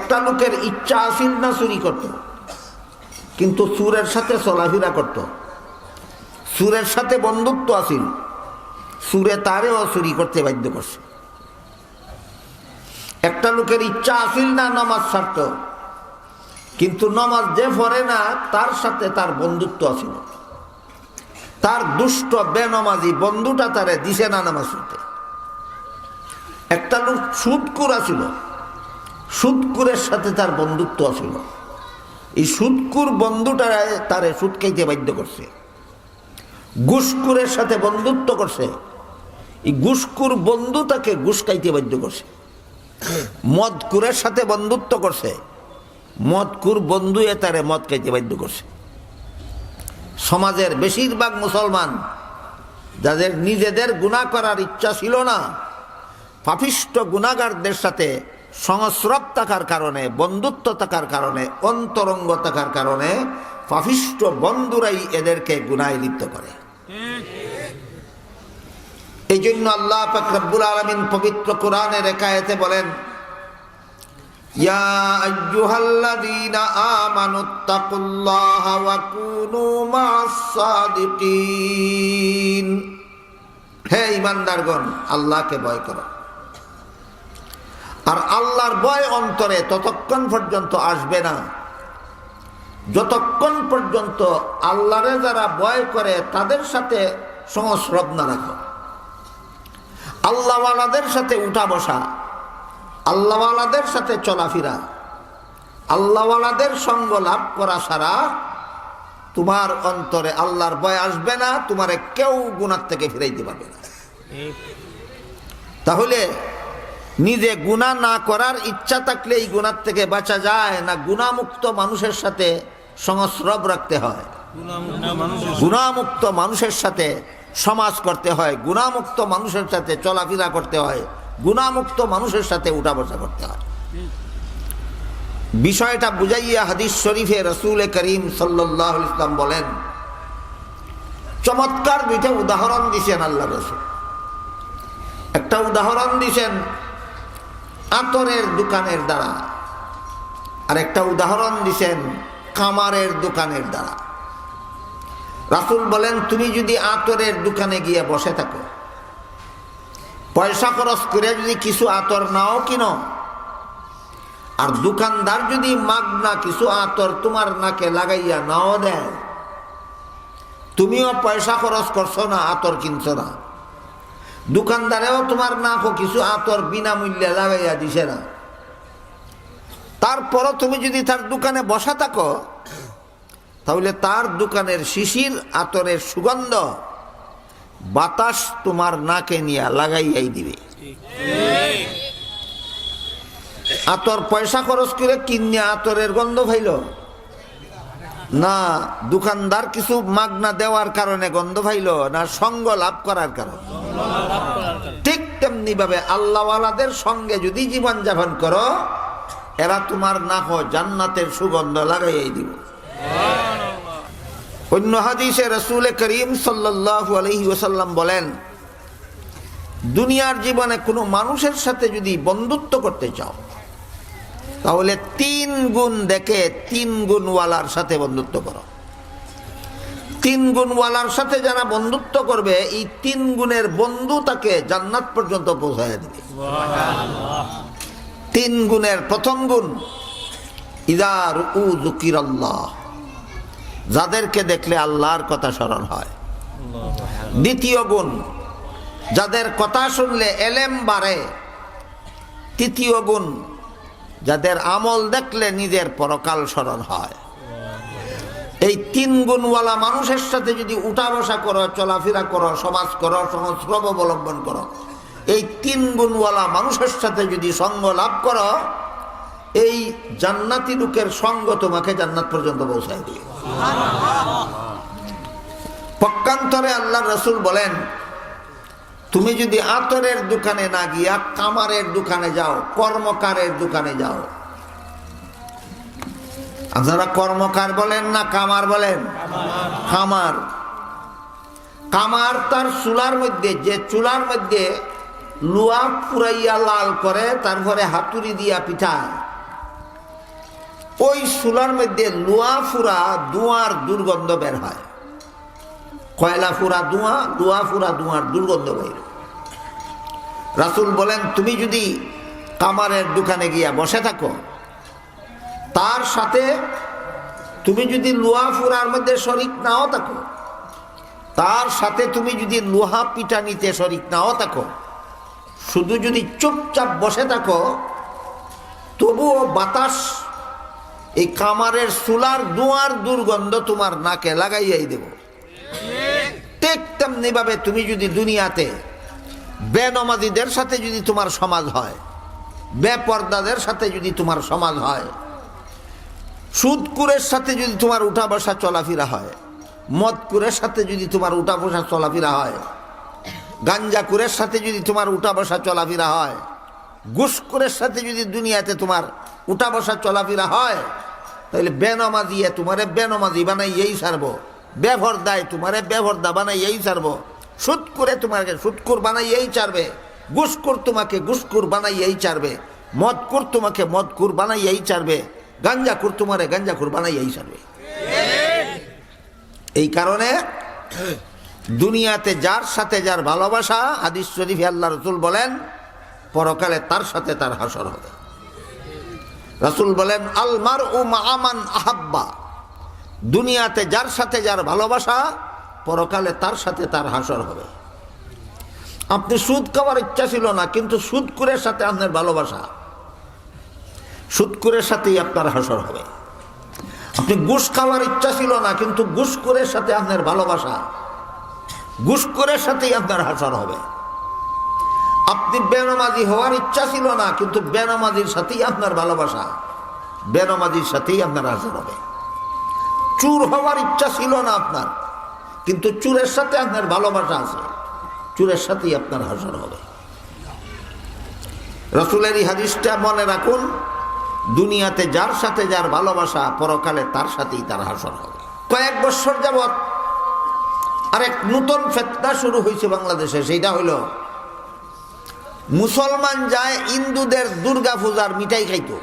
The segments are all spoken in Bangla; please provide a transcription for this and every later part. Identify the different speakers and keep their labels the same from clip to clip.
Speaker 1: একটা লোকের ইচ্ছা আসিল না চুরি করত, কিন্তু চুরের সাথে চলাফেরা করত, চুরের সাথে বন্ধুত্ব আসিল, চুরে তারেও চুরি করতে বাধ্য করছে। একটা লোকের ইচ্ছা আসিল না নামাজ ছাড়ত, কিন্তু নামাজ যে পড়ে না তার সাথে তার বন্ধুত্ব আসিল, তার দুষ্ট বেনামাজি বন্ধুটা তারে দিছে না নামাজ পড়তে। একটা লোক সুদকুর আছিল, সুদকুরের সাথে তার বন্ধুত্ব আছিল, এই সুদকুর বন্ধুটা তারে সুদ খাইতে বাধ্য করছে। ঘুষকুরের সাথে বন্ধুত্ব করছে, এই ঘুষকুর বন্ধু তাকে ঘুষ খাইতে বাধ্য করছে। মদকুরের সাথে বন্ধুত্ব করছে, মদকুর বন্ধু তারে মদ খাইতে বাধ্য করছে। সমাজের বেশিরভাগ মুসলমান যাদের নিজেদের গুনাহ করার ইচ্ছা ছিল না, পাপিষ্ট গুনাহগারদের সাথে সংস্রব থাকার কারণে, বন্ধুত্ব থাকার কারণে, অন্তরঙ্গ থাকার কারণে পাপিষ্ট বন্ধুরাই এদেরকে গুনাহে লিপ্ত করে। এই জন্য আল্লাহ পাক রব্বুল আলামিন পবিত্র কোরআনের এক আয়াতে বলেন, ইয়া আইয়ুহাল্লাযীনা আমানুত্তাকুল্লাহা ওয়া কুনু মা'আস সাদিকিন। হে ঈমানদারগণ, আল্লাহকে ভয় করো। আর আল্লাহর ভয় অন্তরে ততক্ষণ পর্যন্ত আসবে না যতক্ষণ পর্যন্ত আল্লাহরে যারা ভয় করে তাদের সাথে সংস্রব না রাখো। আল্লাহওয়ালাদের সাথে উঠা বসা, আল্লাহওয়ালাদের সাথে চলাফেরা, আল্লাহওয়ালাদের সঙ্গ লাভ করা ছাড়া তোমার অন্তরে আল্লাহর ভয় আসবে না, তোমারে কেউ গুনাহ থেকে ফিরাইতে পারবে না। তাহলে নিজে গুনাহ না করার ইচ্ছা থাকলে এই গুনাহ থেকে বাঁচা যায় না, গুনাহমুক্ত মানুষের সাথে সংস্রব রাখতে হয়, গুনাহমুক্ত মানুষের সাথে সমাজ করতে হয়, গুনাহমুক্ত মানুষের সাথে চলাফেরা করতে হয়, গুনাহমুক্ত মানুষের সাথে উঠা বসা করতে হয়। বিষয়টা বুঝাইয়া হাদিস শরীফে রাসূল করিম সাল্লাল্লাহু আলাইহি ওয়াসাল্লাম বলেন, চমৎকার দুইটা উদাহরণ দিয়েছেন আল্লাহ রাসূল। একটা উদাহরণ দিয়েছেন আতরের দোকানের দ্বারা, আর একটা উদাহরণ দিয়েছেন কামারের দোকানের দ্বারা। রাসূল বলেন, তুমি যদি আতরের দোকানে গিয়ে বসে থাকো, পয়সা খরচ করে যদি কিছু আতর নাও কিনো, আর দোকানদার যদি মাগনা কিছু আতর তোমার নাকে লাগাইয়া নাও দেয়, তুমিও পয়সা খরচ করছো না, আতর কিনছো না, দোকানদারেও তোমার নাকো কিছু আতর বিনামূল্যে লাগাইয়া দিছে না, তারপরও তুমি যদি তার দোকানে বসা থাকো, তাহলে তার দোকানের শিশির আতরের সুগন্ধ বাতাস তোমার নাকে নিয়ে লাগাইয়াই দিবে। আতর পয়সা খরচ করে কিনে আতরের গন্ধ পাইল না, দোকানদার কিছু মাগনা দেওয়ার কারণে গন্ধ পাইল না, সঙ্গ লাভ করার কারণে। ঠিক তেমনি ভাবে আল্লাহওয়ালাদের সঙ্গে যদি জীবন যাপন করো, এরা তোমার নাক জান্নাতের সুগন্ধ লাগাইয়াই দিব। অন্য হাদিসে রাসূল করিম সাল্লাল্লাহু আলাইহি ওয়াসাল্লাম বলেন, দুনিয়ার জীবনে কোনো মানুষের সাথে যদি বন্ধুত্ব করতে চাও, তাহলে 3 গুণ দেখে 3 গুণওয়ালার সাথে বন্ধুত্ব করো। 3 গুণওয়ালার সাথে যারা বন্ধুত্ব করবে, এই 3 গুণের বন্ধু তাকে জান্নাত পর্যন্ত পৌঁছায় দিবে। 3 গুণের প্রথম গুণ, ইযা রুউ যুকিরাল্লাহ, যাদেরকে দেখলে আল্লাহর কথা স্মরণ হয়। দ্বিতীয় গুণ, যাদের কথা শুনলে এলেম বাড়ে। তৃতীয় গুণ, যাদের আমল দেখলে নিজের পরকাল স্মরণ হয়। এই 3 গুণওয়ালা মানুষের সাথে যদি উঠা বসা করো, চলাফেরা করো, সমাজ করো, সংস্রব অবলম্বন করো, এই 3 গুণওয়ালা মানুষের সাথে যদি সঙ্গ লাভ করো, এই জান্নাতি লোকের সঙ্গ তোমাকে জান্নাত পর্যন্ত পৌঁছায় দিবে। পক্ষান্তরে আল্লাহ রাসূল বলেন, তুমি যদি আতরের দোকানে না গিয়া কামারের দোকানে যাও, কর্মকারের দোকানে যাও। আপনারা কর্মকার বলেন না কামার বলেন? কামার। কামার তার চুলার মধ্যে, যে চুলার মধ্যে লোহা পুরাইয়া লাল করে, তারপরে হাতুড়ি দিয়া পিঠায়, ওই চুলার মধ্যে লোয়া ফুরা ধোঁয়ার দুর্গন্ধ বের হয়, কয়লা ফুরা ধোঁয়া, লোয়া ফুরা ধোঁয়ার দুর্গন্ধ বের। রাসূল বলেন, তুমি যদি কামারের দোকানে গিয়া বসে থাকো, তার সাথে তুমি যদি লোহা ফুরার মধ্যে শরিক নাও থাকো, তার সাথে তুমি যদি লোহা পিটানিতে শরিক নাও থাকো, শুধু যদি চুপচাপ বসে থাকো, তবুও বাতাস এই কামারের চুলার ধোঁয়ার দুর্গন্ধ তোমার নাকে লাগাইয়াই দেব। ঠিক তেমনি ভাবে তুমি যদি দুনিয়াতে বেনমাজিদের সাথে যদি তোমার সমাজ হয়, বেপর্দাদের সাথে যদি তোমার সমাজ হয়, সুদকুরের সাথে যদি তোমার উঠা বসা চলাফেরা হয়, মদকুরের সাথে যদি তোমার উঠা বসা চলাফেরা হয়, গাঞ্জাকুরের সাথে যদি তোমার উঠা বসা চলাফেরা হয়, ঘুষখোরের সাথে যদি দুনিয়াতে তোমার উঠা বসা চলাফেরা হয়, তাহলে বেনমাজিয়ে তোমারে বেনমাজি বানাইয়েই ছাড়বো, বেভরদায় তোমারে বেভরদা বানাইয়েই ছাড়বো, সুদকুরে তোমাকে সুদকুর বানাইয়েই ছাড়বে, ঘুষখোর তোমাকে ঘুষখোর বানাইয়েই ছাড়বে, মদকুর তোমাকে মদকুর বানাইয়েই ছাড়বে, গাঞ্জাকুর তোমারে গাঞ্জাকুর বানাইয়েই ছাড়বে। এই কারণে দুনিয়াতে যার সাথে যার ভালোবাসা, হাদিস শরীফে আল্লাহ রাসূল বলেন, পরকালে তার সাথে তার হাসর হবে। রাসূল বলেন, আল মারউ মা'a মান আহাব্বা, দুনিয়াতে যার সাথে যার ভালোবাসা, পরকালে তার সাথে তার হাসর হবে। আপনি সুদ খাওয়ার ইচ্ছা ছিল না, কিন্তু সুদকুরের সাথে আপনার ভালোবাসা, সুদকুরের সাথেই আপনার হাসর হবে। আপনি ঘুষ খাওয়ার ইচ্ছা ছিল না, কিন্তু ঘুষখোরের সাথে আপনার ভালোবাসা, ঘুষখোরের সাথেই আপনার হাসর হবে। আপনি বেনামাজি হওয়ার ইচ্ছা ছিল না, কিন্তু বেনামাজির সাথেই আপনার ভালোবাসা, বেনামাজির সাথেই আপনার হাসর হবে। চুর হওয়ার ইচ্ছা ছিল না আপনার, কিন্তু চুরের সাথে আপনার ভালোবাসা আছে, চুরের সাথেই আপনার হাসর হবে। রাসূলের এই হাদিসটা মনে রাখুন, দুনিয়াতে যার সাথে যার ভালোবাসা, পরকালে তার সাথেই তার হাসর হবে। কয়েক বছর যাবৎ আরেক নতুন ফিতনা শুরু হয়েছে বাংলাদেশে, সেইটা হইল মুসলমান যায় হিন্দুদের দুর্গা পূজার মিঠাই খাইতো।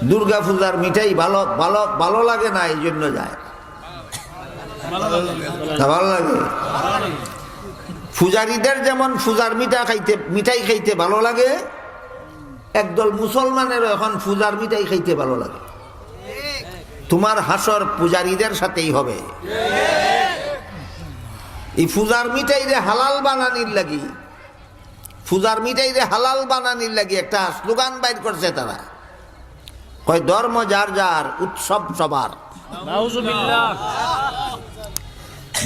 Speaker 1: দুর্গা পূজার মিঠাই ভালো ভালো ভালো লাগে না, এই জন্য যায়। ভালো লাগে। পূজারীদের যেমন পূজার মিঠাই খাইতে ভালো লাগে, একদল মুসলমানের এখন পূজার মিঠাই খাইতে ভালো লাগে। তোমার হাসর পূজারীদের সাথেই হবে। এই পূজার মিঠাই রে হালাল বানানির লাগি, পূজার মিঠাই রে হালাল বানানির লাগি একটা স্লোগান বাইর করছে তারা, কয় ধর্ম যার যার, উৎসব সবার।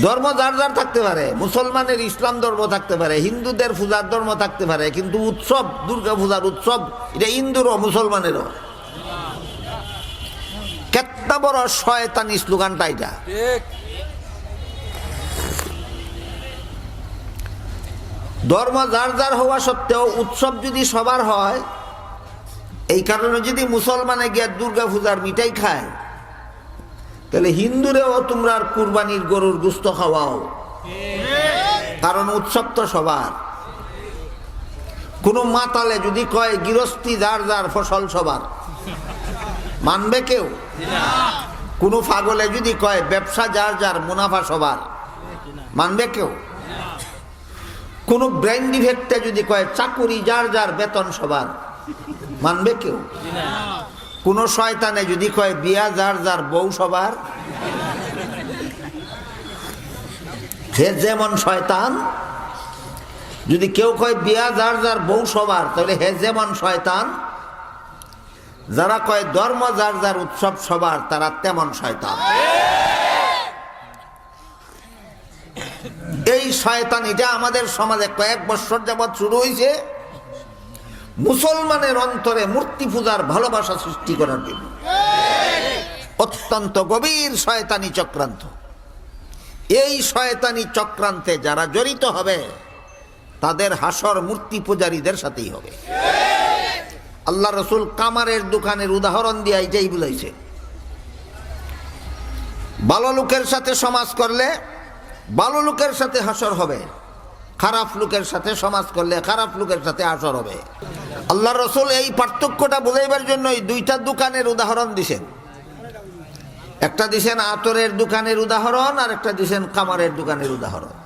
Speaker 1: ধর্ম যার যার থাকতে পারে, মুসলমানের ইসলাম ধর্ম থাকতে পারে, হিন্দুদের পূজার ধর্ম থাকতে পারে, কিন্তু উৎসব, দুর্গা পূজার উৎসব, এটা হিন্দুরও মুসলমানেরও। কেতটা বড় শয়তানি স্লোগানটা এটা। ধর্ম যার যার হওয়া সত্ত্বেও উৎসব যদি সবার হয়, এই কারণে যদি মুসলমানে গিয়ে দুর্গা পূজার মিঠাই খায়, তাহলে হিন্দুরেও তোমরা কুরবানির গরুর গোশত খাওয়াও, কারণ উৎসব তো সবার। কোন মাতালে যদি কয় গৃহস্থী যার যার, ফসল সবার, মানবে কেউ? কোন পাগলে যদি কয় ব্যবসা যার যার, মুনাফা সবার, মানবে কেউ? কোন ব্রেন ডিফেক্টে যদি কয় চাকুরি যার যার, বেতন সবার, মানবে কেউ? কোন শয়তানে যদি কয় বিয়া যার যার, বউ সবার, হে যেমন শয়তান, যদি কেউ কয় বিয়া যার যার, বউ সবার, তাহলে হে যেমন শয়তান। যারা কয় ধর্ম যার যার, উৎসব সবার, তারা তেমন শয়তান। এই শয়তান এটা আমাদের সমাজে কয়েক বছর যাবৎ শুরু হয়েছে, মুসলমানের অন্তরে মূর্তি পূজার ভালোবাসা সৃষ্টি করার জন্য। অত্যন্ত গভীর শয়তানি চক্রান্ত। এই শয়তানি চক্রান্তে যারা জড়িত হবে, তাদের হাসর মূর্তি পূজারীদের সাথেই হবে। আল্লাহ রাসূল কামারের দোকানের উদাহরণ দিয়ে এটাই বুঝাইছে। ভালো লোকের সাথে সমাজ করলে ভালো লোকের সাথে হাসর হবে, খারাপ লোকের সাথে সমাজ করলে খারাপ লোকের সাথে হাসর হবে। আল্লাহ রসুল এই পার্থক্যটা বোঝাইবার জন্যই দুইটা দোকানের উদাহরণ দিছেন। একটা দিছেন আতরের দোকানের উদাহরণ, আর একটা দিছেন কামারের দোকানের উদাহরণ।